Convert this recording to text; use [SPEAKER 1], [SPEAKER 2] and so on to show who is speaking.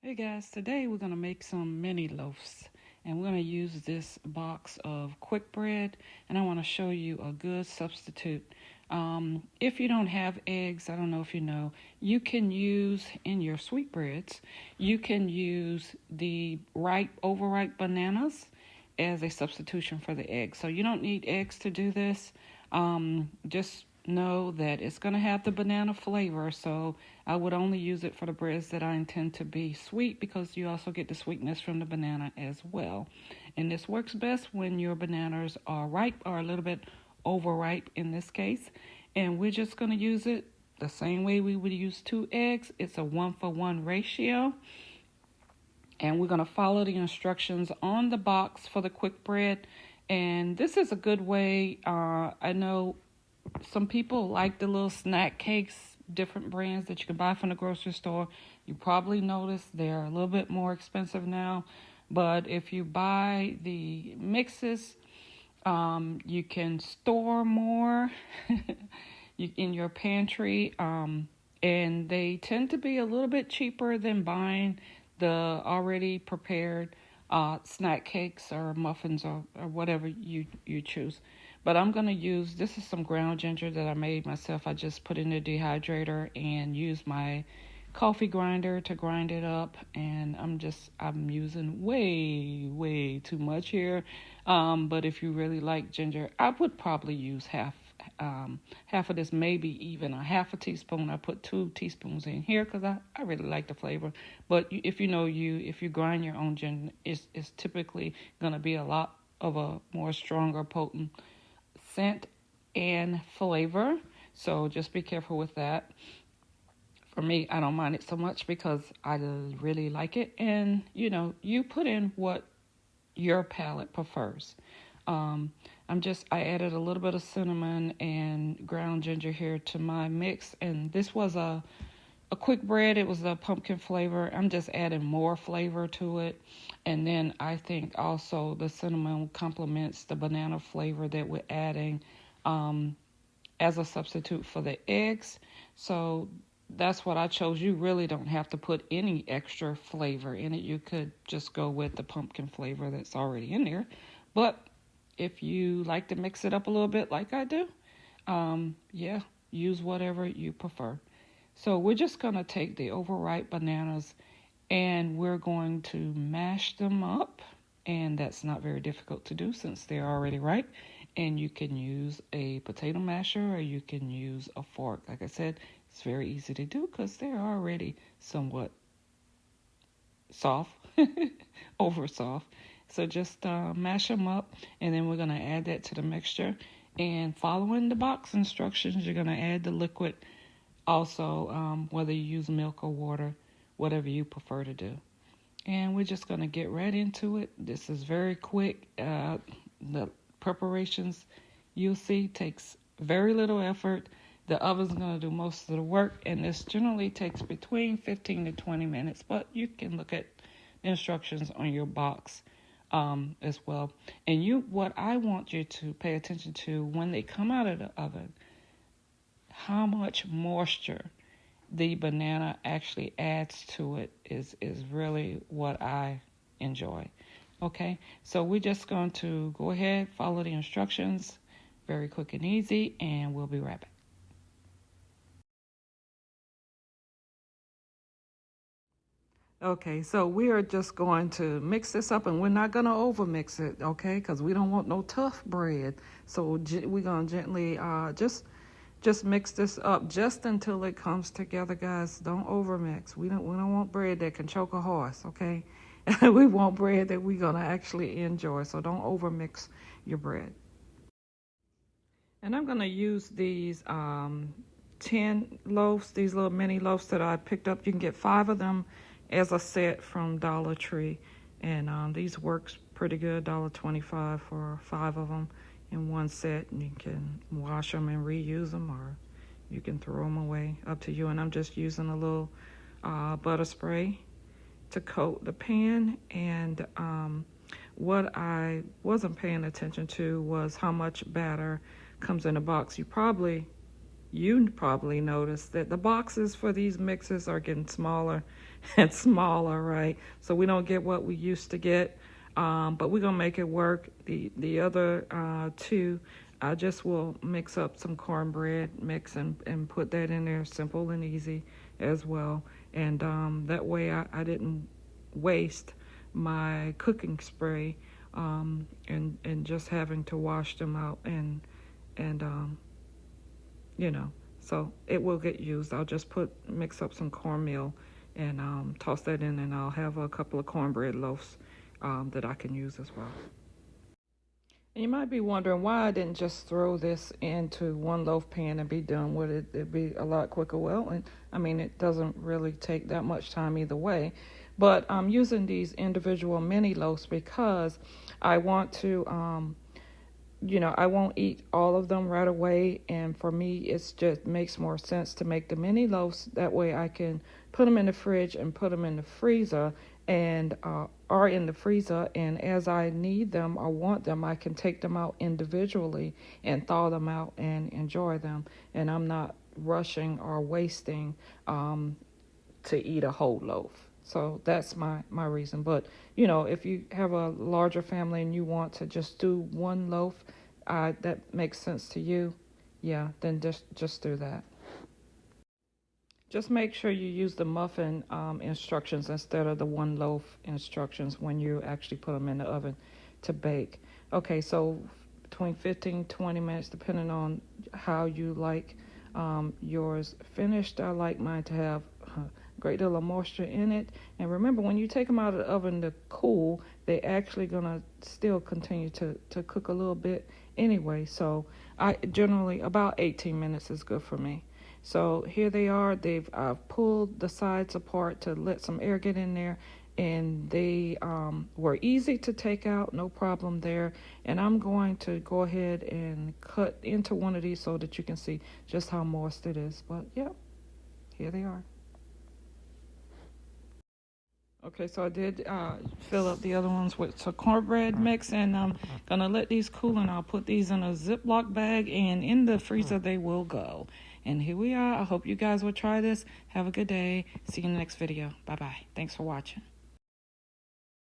[SPEAKER 1] Hey guys, today we're going to make some mini loaves and we're going to use this box of quick bread and I want to show you a good substitute. If you don't have eggs, I don't know if you know, you can use in your sweetbreads, you can use the overripe bananas as a substitution for the eggs. So you don't need eggs to do this. Just know that it's going to have the banana flavor, so I would only use it for the breads that I intend to be sweet because you also get the sweetness from the banana as well. And this works best when your bananas are ripe or a little bit overripe in this case. And we're just going to use it the same way we would use 2 eggs. It's a 1-for-1 ratio. And we're going to follow the instructions on the box for the quick bread. And this is a good way. I know some people like the little snack cakes, different brands that you can buy from the grocery store. You probably noticed they're a little bit more expensive now. But if you buy the mixes, you can store more in your pantry. And they tend to be a little bit cheaper than buying the already prepared snack cakes or muffins or whatever you choose. But I'm going to use, this is some ground ginger that I made myself. I just put in the dehydrator and used my coffee grinder to grind it up. And I'm using way too much here. But if you really like ginger, I would probably use half of this, maybe even a half a teaspoon. I put 2 teaspoons in here because I really like the flavor. But if you grind your own ginger, it's typically going to be a lot of a more stronger, potent scent and flavor. So just be careful with that. For me, I don't mind it so much because I really like it. And, you put in what your palate prefers. I added a little bit of cinnamon and ground ginger here to my mix. And this was a quick bread. It was a pumpkin flavor. I'm just adding more flavor to it. And then I think also the cinnamon complements the banana flavor that we're adding as a substitute for the eggs. So that's what I chose. You really don't have to put any extra flavor in it. You could just go with the pumpkin flavor that's already in there. But if you like to mix it up a little bit like I do, use whatever you prefer. So we're just going to take the overripe bananas and we're going to mash them up. And that's not very difficult to do since they're already ripe. And you can use a potato masher or you can use a fork. Like I said, it's very easy to do because they're already somewhat soft, over soft. So just mash them up and then we're going to add that to the mixture. And following the box instructions, you're going to add the liquid. Also, whether you use milk or water, whatever you prefer to do. And we're just going to get right into it. This is very quick. The preparations, you'll see, takes very little effort. The oven's going to do most of the work. And this generally takes between 15 to 20 minutes. But you can look at the instructions on your box as well. And what I want you to pay attention to when they come out of the oven, how much moisture the banana actually adds to it is really what I enjoy. Okay, so we're just going to go ahead, follow the instructions, very quick and easy, and we'll be right back. Okay, so we are just going to mix this up, and we're not going to over mix it, okay, because we don't want no tough bread. So we're going to gently just mix this up just until it comes together, guys. Don't overmix. We don't want bread that can choke a horse, okay? We want bread that we're gonna actually enjoy. So don't overmix your bread. And I'm gonna use these 10 loaves, these little mini loaves that I picked up. You can get 5 of them as a set from Dollar Tree, and these works pretty good. $1.25 for 5 of them in one set. And you can wash them and reuse them, or you can throw them away, up to you. And I'm just using a little butter spray to coat the pan. And what I wasn't paying attention to was how much batter comes in a box. You probably you probably noticed that the boxes for these mixes are getting smaller and smaller, right? So we don't get what we used to get, but we're gonna make it work. The other two, I just will mix up some cornbread mix and put that in there, simple and easy as well. And that way I didn't waste my cooking spray, and just having to wash them out and so it will get used. I'll just mix up some cornmeal and toss that in, and I'll have a couple of cornbread loaves that I can use as well. And you might be wondering why I didn't just throw this into one loaf pan and be done with it. It'd be a lot quicker. Well, and I mean, it doesn't really take that much time either way. But I'm using these individual mini loaves because I want to, I won't eat all of them right away. And for me, it's just makes more sense to make the mini loaves. That way I can put them in the fridge and put them in the freezer and are in the freezer, and as I need them or want them, I can take them out individually and thaw them out and enjoy them, and I'm not rushing or wasting to eat a whole loaf. So that's my reason. But if you have a larger family and you want to just do one loaf, that makes sense to you, yeah, then just do that. Just make sure you use the muffin instructions instead of the one loaf instructions when you actually put them in the oven to bake. Okay, so between 15 20 minutes, depending on how you like yours finished. I like mine to have a great deal of moisture in it. And remember, when you take them out of the oven to cool, they're actually going to still continue to cook a little bit anyway. So I generally, about 18 minutes is good for me. So here they are. I've pulled the sides apart to let some air get in there, and they were easy to take out, no problem there. And I'm going to go ahead and cut into one of these so that you can see just how moist it is. But yeah, here they are. Okay, so I did fill up the other ones with some cornbread mix, and I'm gonna let these cool, and I'll put these in a Ziploc bag, and in the freezer they will go. And here we are. I hope you guys will try this. Have a good day. See you in the next video. Bye-bye. Thanks for watching.